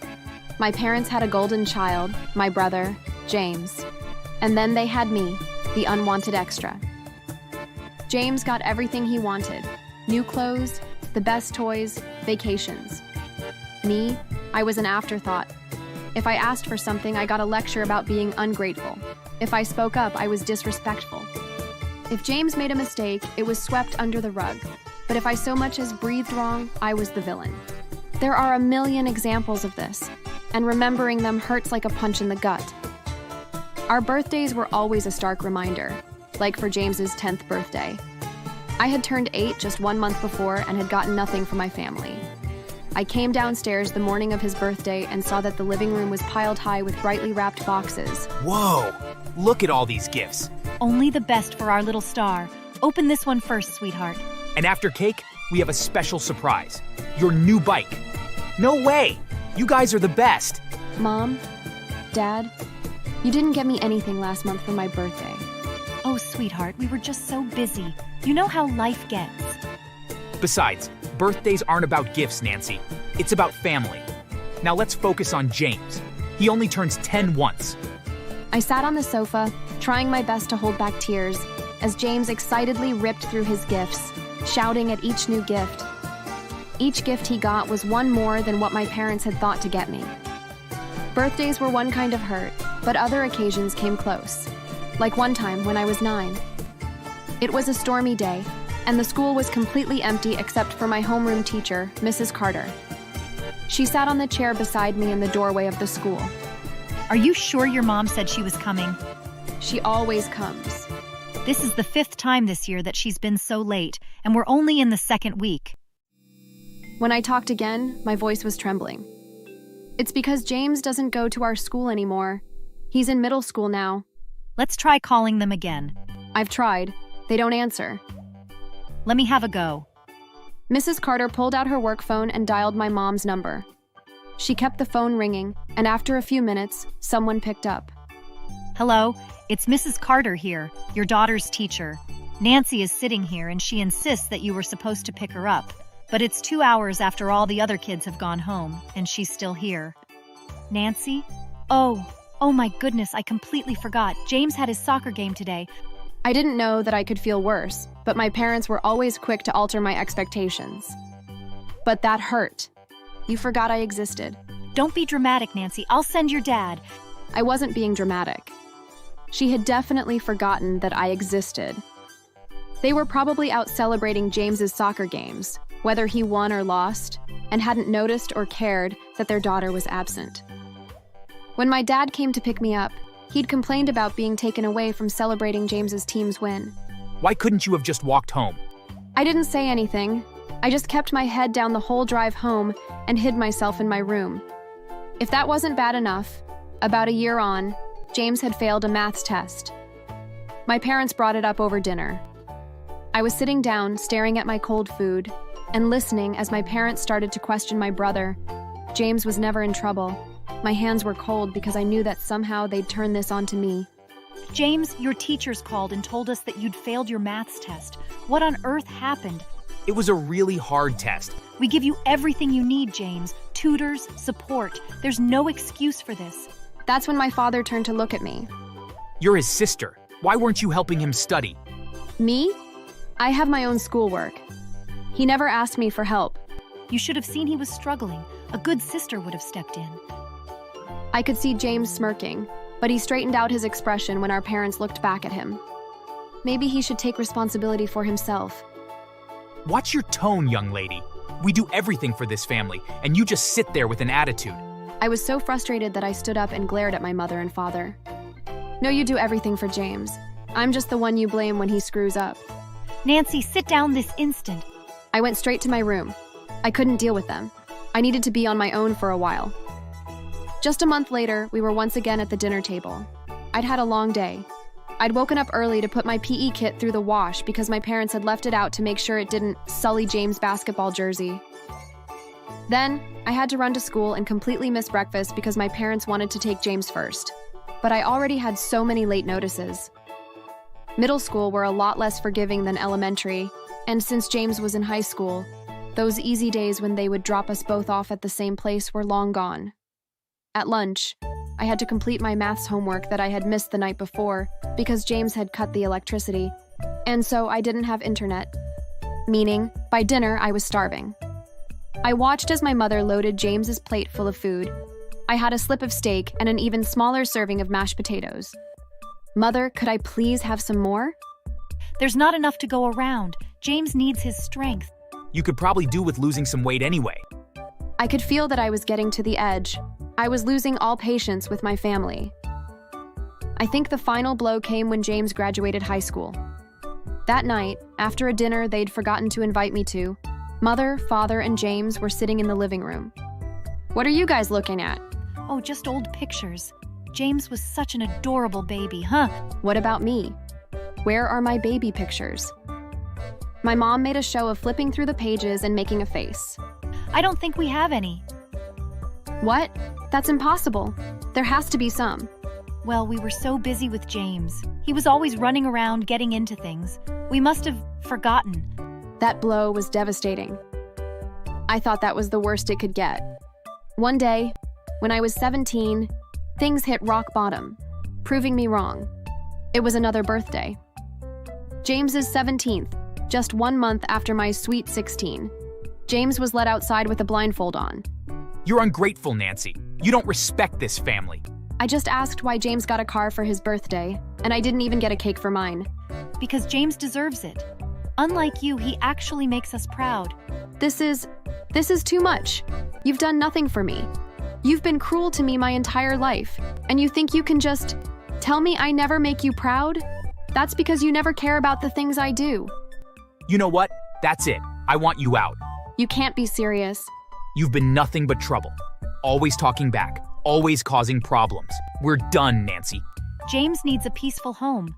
My parents had a golden child, my brother, James. And then they had me, the unwanted extra. James got everything he wanted: new clothes, the best toys, vacations. Me, I was an afterthought. If I asked for something, I got a lecture about being ungrateful. If I spoke up, I was disrespectful. If James made a mistake, it was swept under the rug. But if I so much as breathed wrong, I was the villain. There are a million examples of this, and remembering them hurts like a punch in the gut. Our birthdays were always a stark reminder, like for James's 10th birthday. I had turned 8 just 1 month before and had gotten nothing from my family. I came downstairs the morning of his birthday and saw that the living room was piled high with brightly wrapped boxes. Whoa! Look at all these gifts. Only the best for our little star. Open this one first, sweetheart. And after cake, we have a special surprise. Your new bike. No way! You guys are the best. Mom, Dad, you didn't get me anything last month for my birthday. Oh, sweetheart, we were just so busy. You know how life gets. Besides, birthdays aren't about gifts, Nancy. It's about family. Now let's focus on James. He only turns 10 once. I sat on the sofa, trying my best to hold back tears, as James excitedly ripped through his gifts, shouting at each new gift. Each gift he got was one more than what my parents had thought to get me. Birthdays were one kind of hurt, but other occasions came close. Like one time when I was 9. It was a stormy day, and the school was completely empty except for my homeroom teacher, Mrs. Carter. She sat on the chair beside me in the doorway of the school. Are you sure your mom said she was coming? She always comes. This is the 5th time this year that she's been so late, and we're only in the 2nd week. When I talked again, my voice was trembling. It's because James doesn't go to our school anymore. He's in middle school now. Let's try calling them again. I've tried. They don't answer. Let me have a go. Mrs. Carter pulled out her work phone and dialed my mom's number. She kept the phone ringing, and after a few minutes, someone picked up. Hello, it's Mrs. Carter here, your daughter's teacher. Nancy is sitting here and she insists that you were supposed to pick her up. But it's 2 hours after all the other kids have gone home, and she's still here. Nancy? Oh my goodness, I completely forgot. James had his soccer game today. I didn't know that I could feel worse, but my parents were always quick to alter my expectations. But that hurt. You forgot I existed. Don't be dramatic, Nancy. I'll send your dad. I wasn't being dramatic. She had definitely forgotten that I existed. They were probably out celebrating James's soccer games, whether he won or lost, and hadn't noticed or cared that their daughter was absent. When my dad came to pick me up, he'd complained about being taken away from celebrating James's team's win. Why couldn't you have just walked home? I didn't say anything. I just kept my head down the whole drive home and hid myself in my room. If that wasn't bad enough, about a year on, James had failed a maths test. My parents brought it up over dinner. I was sitting down, staring at my cold food, and listening as my parents started to question my brother. James was never in trouble. My hands were cold because I knew that somehow they'd turn this onto me. James, your teachers called and told us that you'd failed your maths test. What on earth happened? It was a really hard test. We give you everything you need, James. Tutors, support. There's no excuse for this. That's when my father turned to look at me. You're his sister. Why weren't you helping him study? Me? I have my own schoolwork. He never asked me for help. You should have seen he was struggling. A good sister would have stepped in. I could see James smirking, but he straightened out his expression when our parents looked back at him. Maybe he should take responsibility for himself. Watch your tone, young lady. We do everything for this family, and you just sit there with an attitude. I was so frustrated that I stood up and glared at my mother and father. No, you do everything for James. I'm just the one you blame when he screws up. Nancy, sit down this instant. I went straight to my room. I couldn't deal with them. I needed to be on my own for a while. Just a month later, we were once again at the dinner table. I'd had a long day. I'd woken up early to put my PE kit through the wash because my parents had left it out to make sure it didn't sully James' basketball jersey. Then, I had to run to school and completely miss breakfast because my parents wanted to take James first. But I already had so many late notices. Middle school were a lot less forgiving than elementary, and since James was in high school, those easy days when they would drop us both off at the same place were long gone. At lunch, I had to complete my maths homework that I had missed the night before because James had cut the electricity, and so I didn't have internet. Meaning, by dinner, I was starving. I watched as my mother loaded James's plate full of food. I had a slip of steak and an even smaller serving of mashed potatoes. Mother, could I please have some more? There's not enough to go around. James needs his strength. You could probably do with losing some weight anyway. I could feel that I was getting to the edge. I was losing all patience with my family. I think the final blow came when James graduated high school. That night, after a dinner they'd forgotten to invite me to, Mother, Father, and James were sitting in the living room. What are you guys looking at? Oh, just old pictures. James was such an adorable baby, huh? What about me? Where are my baby pictures? My mom made a show of flipping through the pages and making a face. I don't think we have any. What? That's impossible. There has to be some. Well, we were so busy with James. He was always running around, getting into things. We must have forgotten. That blow was devastating. I thought that was the worst it could get. One day, when I was 17, things hit rock bottom, proving me wrong. It was another birthday. James's 17th, just 1 month after my sweet 16. James was let outside with a blindfold on. You're ungrateful, Nancy. You don't respect this family. I just asked why James got a car for his birthday, and I didn't even get a cake for mine. Because James deserves it. Unlike you, he actually makes us proud. This is too much. You've done nothing for me. You've been cruel to me my entire life, and you think you can just tell me I never make you proud? That's because you never care about the things I do. You know what? That's it. I want you out. You can't be serious. You've been nothing but trouble. Always talking back. Always causing problems. We're done, Nancy. James needs a peaceful home.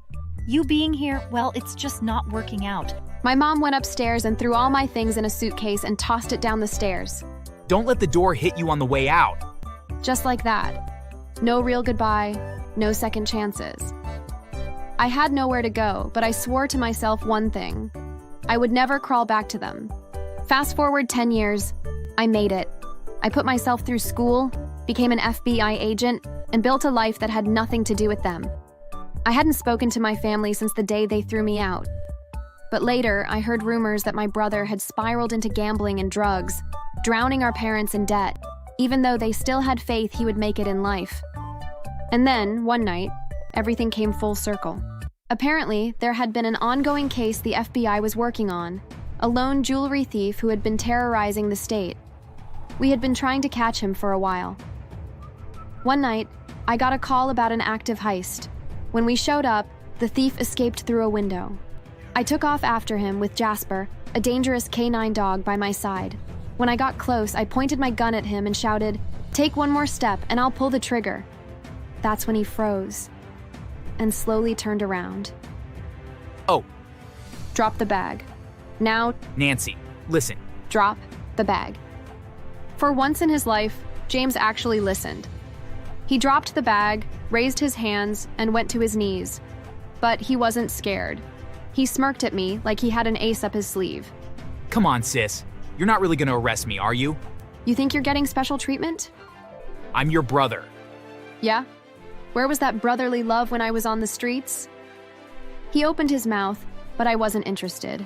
You being here, well, it's just not working out. My mom went upstairs and threw all my things in a suitcase and tossed it down the stairs. Don't let the door hit you on the way out. Just like that. No real goodbye, no second chances. I had nowhere to go, but I swore to myself one thing. I would never crawl back to them. Fast forward 10 years, I made it. I put myself through school, became an FBI agent, and built a life that had nothing to do with them. I hadn't spoken to my family since the day they threw me out. But later, I heard rumors that my brother had spiraled into gambling and drugs, drowning our parents in debt, even though they still had faith he would make it in life. And then, one night, everything came full circle. Apparently, there had been an ongoing case the FBI was working on, a lone jewelry thief who had been terrorizing the state. We had been trying to catch him for a while. One night, I got a call about an active heist. When we showed up, the thief escaped through a window. I took off after him with Jasper, a dangerous canine dog, by my side. When I got close, I pointed my gun at him and shouted, "Take one more step and I'll pull the trigger." That's when he froze and slowly turned around. Oh. Drop the bag. Now, Nancy, listen. Drop the bag. For once in his life, James actually listened. He dropped the bag, raised his hands, and went to his knees. But he wasn't scared. He smirked at me like he had an ace up his sleeve. Come on, sis. You're not really gonna arrest me, are you? You think you're getting special treatment? I'm your brother. Yeah? Where was that brotherly love when I was on the streets? He opened his mouth, but I wasn't interested.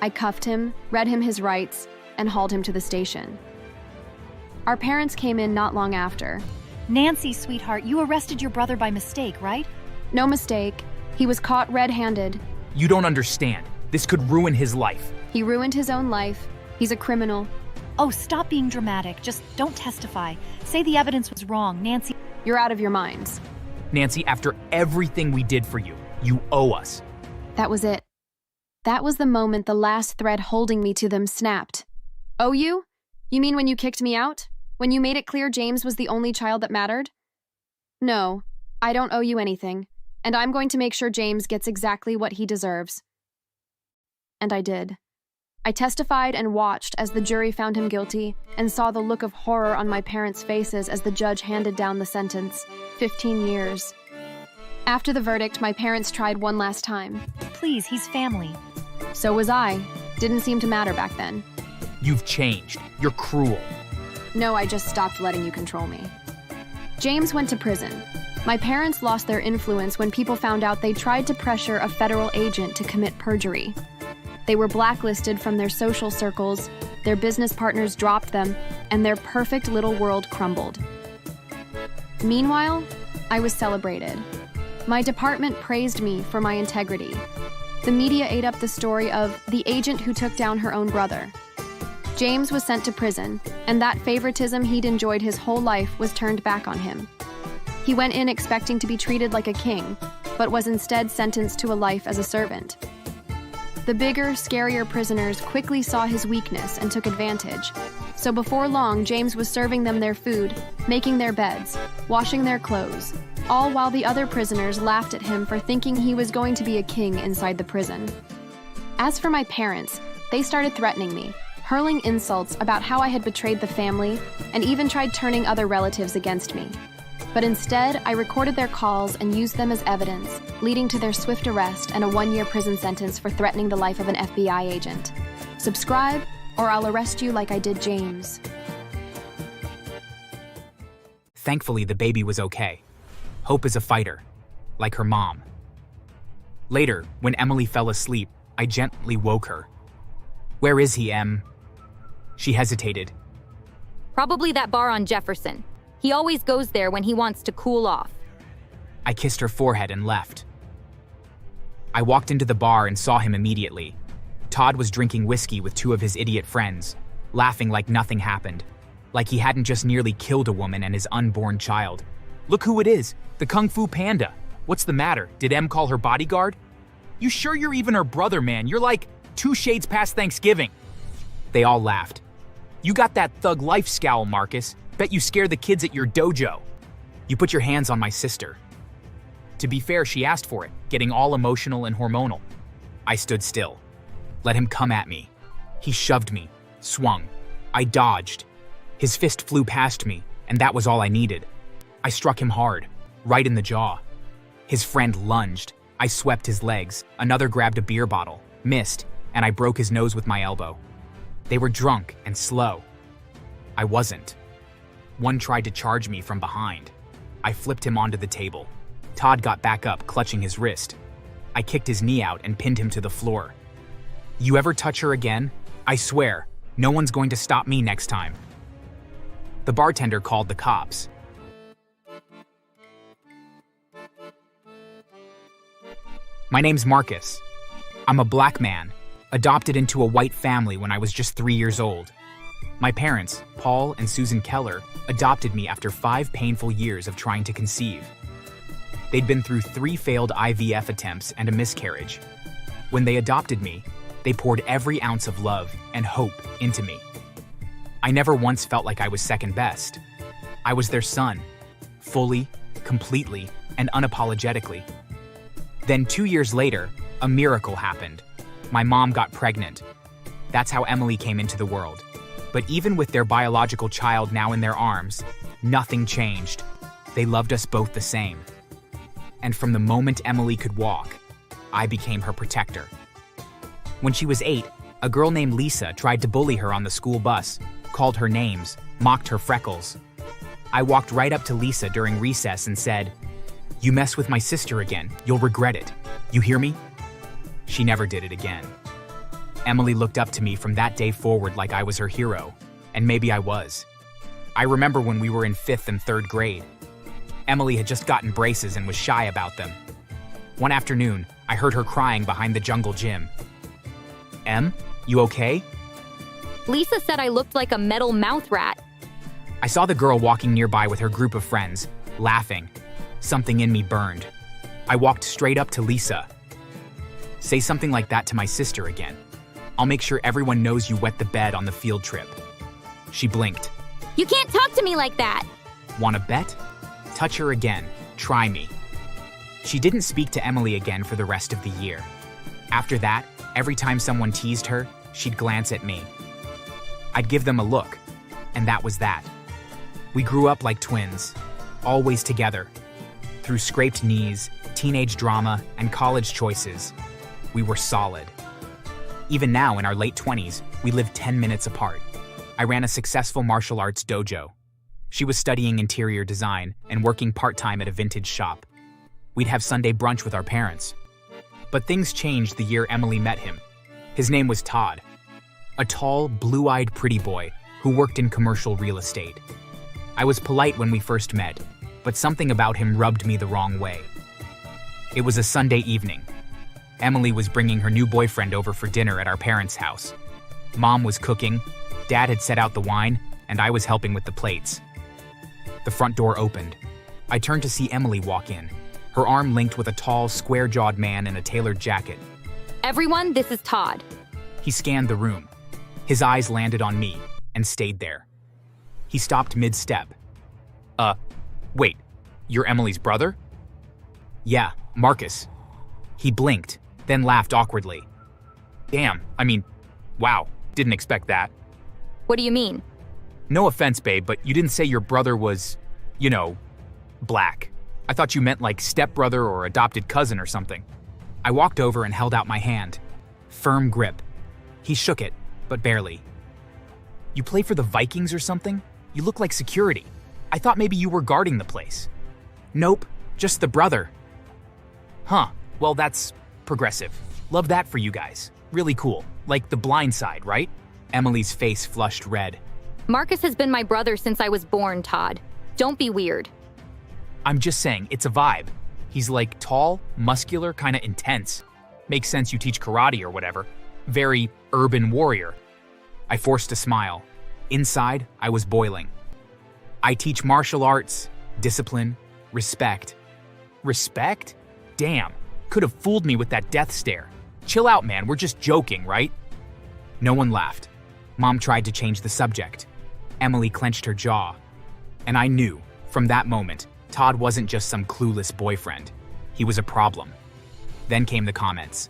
I cuffed him, read him his rights, and hauled him to the station. Our parents came in not long after. Nancy, sweetheart, you arrested your brother by mistake, right? No mistake. He was caught red-handed. You don't understand. This could ruin his life. He ruined his own life. He's a criminal. Oh, stop being dramatic. Just don't testify. Say the evidence was wrong, Nancy. You're out of your minds. Nancy, after everything we did for you, you owe us. That was it. That was the moment the last thread holding me to them snapped. Owe you? You mean when you kicked me out? When you made it clear James was the only child that mattered? No, I don't owe you anything, and I'm going to make sure James gets exactly what he deserves. And I did. I testified and watched as the jury found him guilty and saw the look of horror on my parents' faces as the judge handed down the sentence, 15 years. After the verdict, my parents tried one last time. Please, he's family. So was I. Didn't seem to matter back then. You've changed. You're cruel. No, I just stopped letting you control me. James went to prison. My parents lost their influence when people found out they tried to pressure a federal agent to commit perjury. They were blacklisted from their social circles, their business partners dropped them, and their perfect little world crumbled. Meanwhile, I was celebrated. My department praised me for my integrity. The media ate up the story of the agent who took down her own brother. James was sent to prison, and that favoritism he'd enjoyed his whole life was turned back on him. He went in expecting to be treated like a king, but was instead sentenced to a life as a servant. The bigger, scarier prisoners quickly saw his weakness and took advantage. So before long, James was serving them their food, making their beds, washing their clothes, all while the other prisoners laughed at him for thinking he was going to be a king inside the prison. As for my parents, they started threatening me, hurling insults about how I had betrayed the family and even tried turning other relatives against me. But instead, I recorded their calls and used them as evidence, leading to their swift arrest and a 1-year prison sentence for threatening the life of an FBI agent. Subscribe, or I'll arrest you like I did James. Thankfully, the baby was okay. Hope is a fighter, like her mom. Later, when Emily fell asleep, I gently woke her. "Where is he, Em?" She hesitated. Probably that bar on Jefferson. He always goes there when he wants to cool off. I kissed her forehead and left. I walked into the bar and saw him immediately. Todd was drinking whiskey with 2 of his idiot friends, laughing like nothing happened, like he hadn't just nearly killed a woman and his unborn child. "Look who it is, the Kung Fu Panda. What's the matter? Did Em call her bodyguard? You sure you're even her brother, man? You're like 2 shades past Thanksgiving." They all laughed. "You got that thug life scowl, Marcus. Bet you scare the kids at your dojo. You put your hands on my sister." To be fair, she asked for it, getting all emotional and hormonal. I stood still. Let him come at me. He shoved me, swung. I dodged. His fist flew past me, and that was all I needed. I struck him hard, right in the jaw. His friend lunged. I swept his legs. Another grabbed a beer bottle, missed, and I broke his nose with my elbow. They were drunk and slow. I wasn't. One tried to charge me from behind. I flipped him onto the table. Todd got back up, clutching his wrist. I kicked his knee out and pinned him to the floor. "You ever touch her again? I swear, no one's going to stop me next time." The bartender called the cops. "My name's Marcus. I'm a black man, adopted into a white family when I was just 3 years old. My parents, Paul and Susan Keller, adopted me after 5 painful years of trying to conceive. They'd been through 3 failed IVF attempts and a miscarriage. When they adopted me, they poured every ounce of love and hope into me. I never once felt like I was second best. I was their son, fully, completely, and unapologetically. Then 2 years later, a miracle happened. My mom got pregnant. That's how Emily came into the world. But even with their biological child now in their arms, nothing changed. They loved us both the same. And from the moment Emily could walk, I became her protector. When she was 8, a girl named Lisa tried to bully her on the school bus, called her names, mocked her freckles. I walked right up to Lisa during recess and said, "You mess with my sister again, you'll regret it. You hear me?" She never did it again. Emily looked up to me from that day forward like I was her hero, and maybe I was. I remember when we were in 5th and 3rd grade. Emily had just gotten braces and was shy about them. One afternoon, I heard her crying behind the jungle gym. "Em, you okay?" Lisa said I looked like a metal mouth rat. I saw the girl walking nearby with her group of friends, laughing. Something in me burned. I walked straight up to Lisa. "Say something like that to my sister again. I'll make sure everyone knows you wet the bed on the field trip. She blinked. You can't talk to me like that! Want to bet? Touch her again. Try me. She didn't speak to Emily again for the rest of the year. After that, every time someone teased her, she'd glance at me. I'd give them a look, and that was that. We grew up like twins, always together. Through scraped knees, teenage drama, and college choices, we were solid. Even now, in our late 20s, we lived 10 minutes apart. I ran a successful martial arts dojo. She was studying interior design and working part-time at a vintage shop. We'd have Sunday brunch with our parents. But things changed the year Emily met him. His name was Todd, a tall, blue-eyed pretty boy who worked in commercial real estate. I was polite when we first met, but something about him rubbed me the wrong way. It was a Sunday evening. Emily was bringing her new boyfriend over for dinner at our parents' house. Mom was cooking, Dad had set out the wine, and I was helping with the plates. The front door opened. I turned to see Emily walk in, her arm linked with a tall, square-jawed man in a tailored jacket. Everyone, this is Todd. He scanned the room. His eyes landed on me and stayed there. He stopped mid-step. Wait, you're Emily's brother? Yeah, Marcus. He blinked, then laughed awkwardly. Damn, wow, didn't expect that. What do you mean? No offense, babe, but you didn't say your brother was, black. I thought you meant like stepbrother or adopted cousin or something. I walked over and held out my hand. Firm grip. He shook it, but barely. You play for the Vikings or something? You look like security. I thought maybe you were guarding the place. Nope, just the brother. Huh, well that's progressive. Love that for you guys. Really cool. Like The Blind Side, right? Emily's face flushed red. Marcus has been my brother since I was born, Todd. Don't be weird. I'm just saying, it's a vibe. He's like tall, muscular, kinda intense. Makes sense you teach karate or whatever. Very urban warrior. I forced a smile. Inside, I was boiling. I teach martial arts, discipline, respect. Respect? Damn, could have fooled me with that death stare. Chill out, man, we're just joking, right? No one laughed. Mom tried to change the subject. Emily clenched her jaw. And I knew, from that moment, Todd wasn't just some clueless boyfriend. He was a problem. Then came the comments.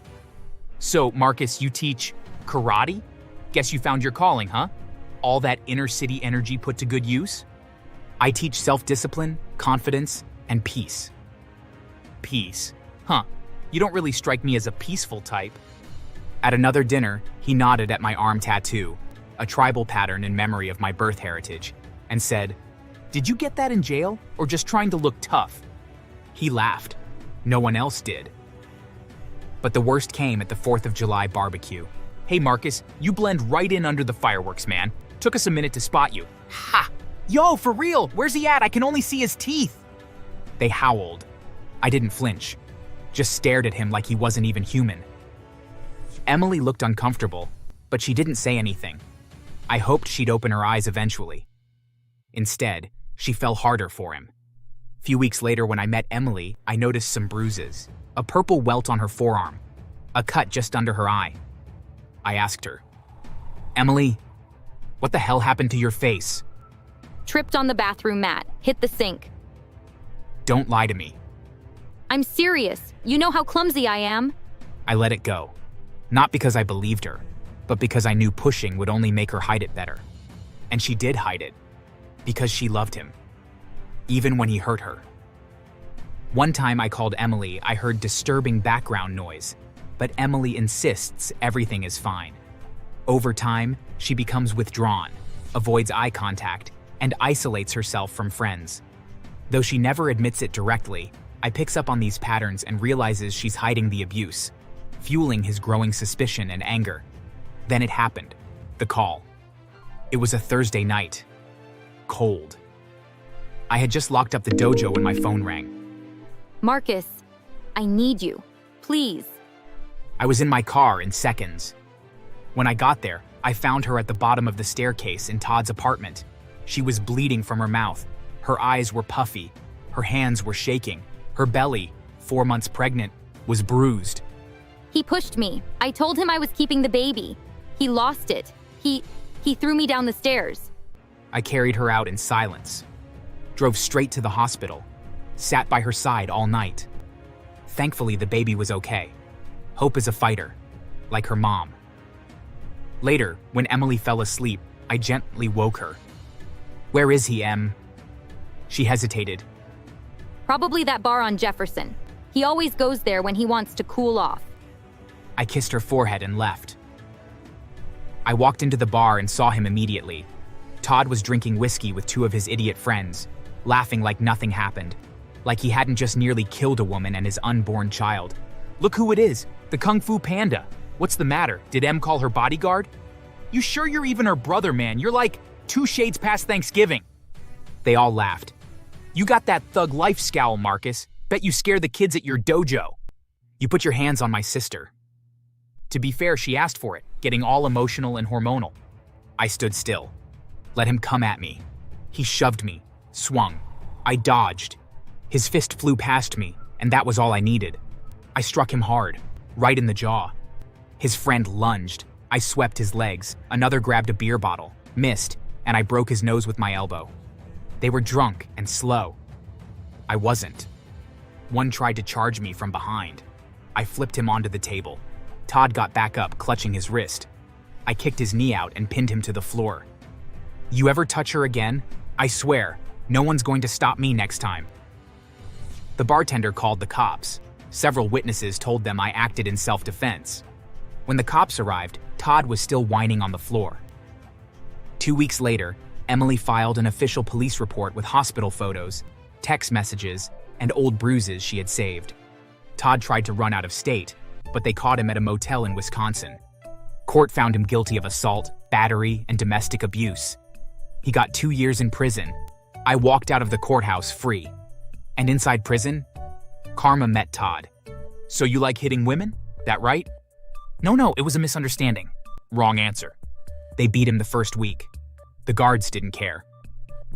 So, Marcus, you teach karate? Guess you found your calling, huh? All that inner city energy put to good use? I teach self-discipline, confidence, and peace. Peace? Huh. You don't really strike me as a peaceful type. At another dinner, he nodded at my arm tattoo, a tribal pattern in memory of my birth heritage, and said, "Did you get that in jail, or just trying to look tough?" He laughed. No one else did. But the worst came at the 4th of July barbecue. Hey Marcus, you blend right in under the fireworks, man. Took us a minute to spot you. Ha! Yo, for real, where's he at? I can only see his teeth. They howled. I didn't flinch, just stared at him like he wasn't even human. Emily looked uncomfortable, but she didn't say anything. I hoped she'd open her eyes eventually. Instead, she fell harder for him. A few weeks later, when I met Emily, I noticed some bruises, a purple welt on her forearm, a cut just under her eye. I asked her, "Emily, what the hell happened to your face?" Tripped on the bathroom mat, hit the sink. Don't lie to me. I'm serious. You know how clumsy I am. I let it go. Not because I believed her, but because I knew pushing would only make her hide it better. And she did hide it, because she loved him, even when he hurt her. One time I called Emily, I heard disturbing background noise, but Emily insists everything is fine. Over time, she becomes withdrawn, avoids eye contact, and isolates herself from friends. Though she never admits it directly, I picks up on these patterns and realizes she's hiding the abuse, fueling his growing suspicion and anger. Then it happened, the call. It was a Thursday night. Cold. I had just locked up the dojo when my phone rang. Marcus, I need you. Please. I was in my car in seconds. When I got there, I found her at the bottom of the staircase in Todd's apartment. She was bleeding from her mouth. Her eyes were puffy. Her hands were shaking. Her belly, 4 months pregnant, was bruised. He pushed me. I told him I was keeping the baby. He lost it. He threw me down the stairs. I carried her out in silence, drove straight to the hospital, sat by her side all night. Thankfully, the baby was okay. Hope is a fighter, like her mom. Later, when Emily fell asleep, I gently woke her. "Where is he, Em?" She hesitated. Probably that bar on Jefferson. He always goes there when he wants to cool off. I kissed her forehead and left. I walked into the bar and saw him immediately. Todd was drinking whiskey with two of his idiot friends, laughing like nothing happened, like he hadn't just nearly killed a woman and his unborn child. "Look who it is, the Kung Fu Panda. What's the matter? Did Em call her bodyguard? You sure you're even her brother, man? You're like 2 shades past Thanksgiving." They all laughed. "You got that thug life scowl, Marcus. Bet you scare the kids at your dojo. You put your hands on my sister." To be fair, she asked for it, getting all emotional and hormonal. I stood still. Let him come at me. He shoved me, swung. I dodged. His fist flew past me, and that was all I needed. I struck him hard, right in the jaw. His friend lunged. I swept his legs. Another grabbed a beer bottle, missed, and I broke his nose with my elbow. They were drunk and slow. I wasn't. One tried to charge me from behind. I flipped him onto the table. Todd got back up, clutching his wrist. I kicked his knee out and pinned him to the floor. "You ever touch her again? I swear, no one's going to stop me next time." The bartender called the cops. Several witnesses told them I acted in self-defense. When the cops arrived, Todd was still whining on the floor. 2 weeks later, Emily filed an official police report with hospital photos, text messages, and old bruises she had saved. Todd tried to run out of state, but they caught him at a motel in Wisconsin. Court found him guilty of assault, battery, and domestic abuse. He got 2 years in prison. I walked out of the courthouse free. And inside prison, Karma met Todd. "So you like hitting women? That right?" No, it was a misunderstanding. Wrong answer. They beat him the first week. The guards didn't care.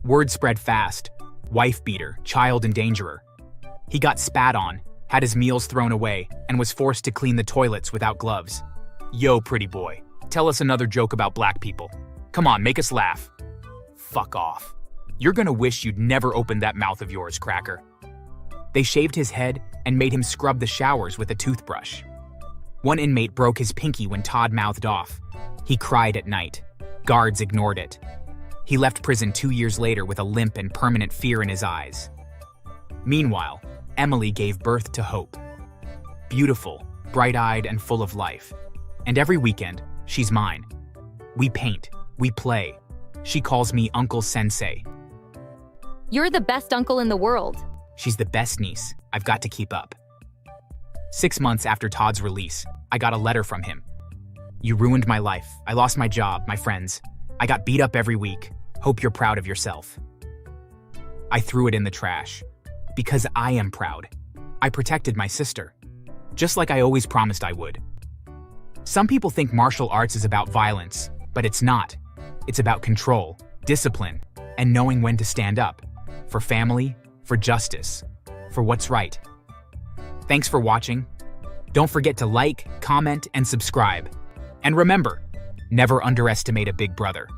Word spread fast. Wife beater, child endangerer. He got spat on, had his meals thrown away, and was forced to clean the toilets without gloves. "Yo, pretty boy, tell us another joke about black people. Come on, make us laugh." "Fuck off. You're gonna wish you'd never opened that mouth of yours, Cracker." They shaved his head and made him scrub the showers with a toothbrush. One inmate broke his pinky when Todd mouthed off. He cried at night. Guards ignored it. He left prison 2 years later with a limp and permanent fear in his eyes. Meanwhile, Emily gave birth to Hope. Beautiful, bright-eyed, and full of life. And every weekend, she's mine. We paint, we play. She calls me Uncle Sensei. You're the best uncle in the world. She's the best niece. I've got to keep up. 6 months after Todd's release, I got a letter from him. "You ruined my life. I lost my job, my friends. I got beat up every week. Hope you're proud of yourself." I threw it in the trash. Because I am proud. I protected my sister. Just like I always promised I would. Some people think martial arts is about violence, but it's not. It's about control, discipline, and knowing when to stand up. For family, for justice, for what's right. Thanks for watching. Don't forget to like, comment, and subscribe. And remember, never underestimate a big brother.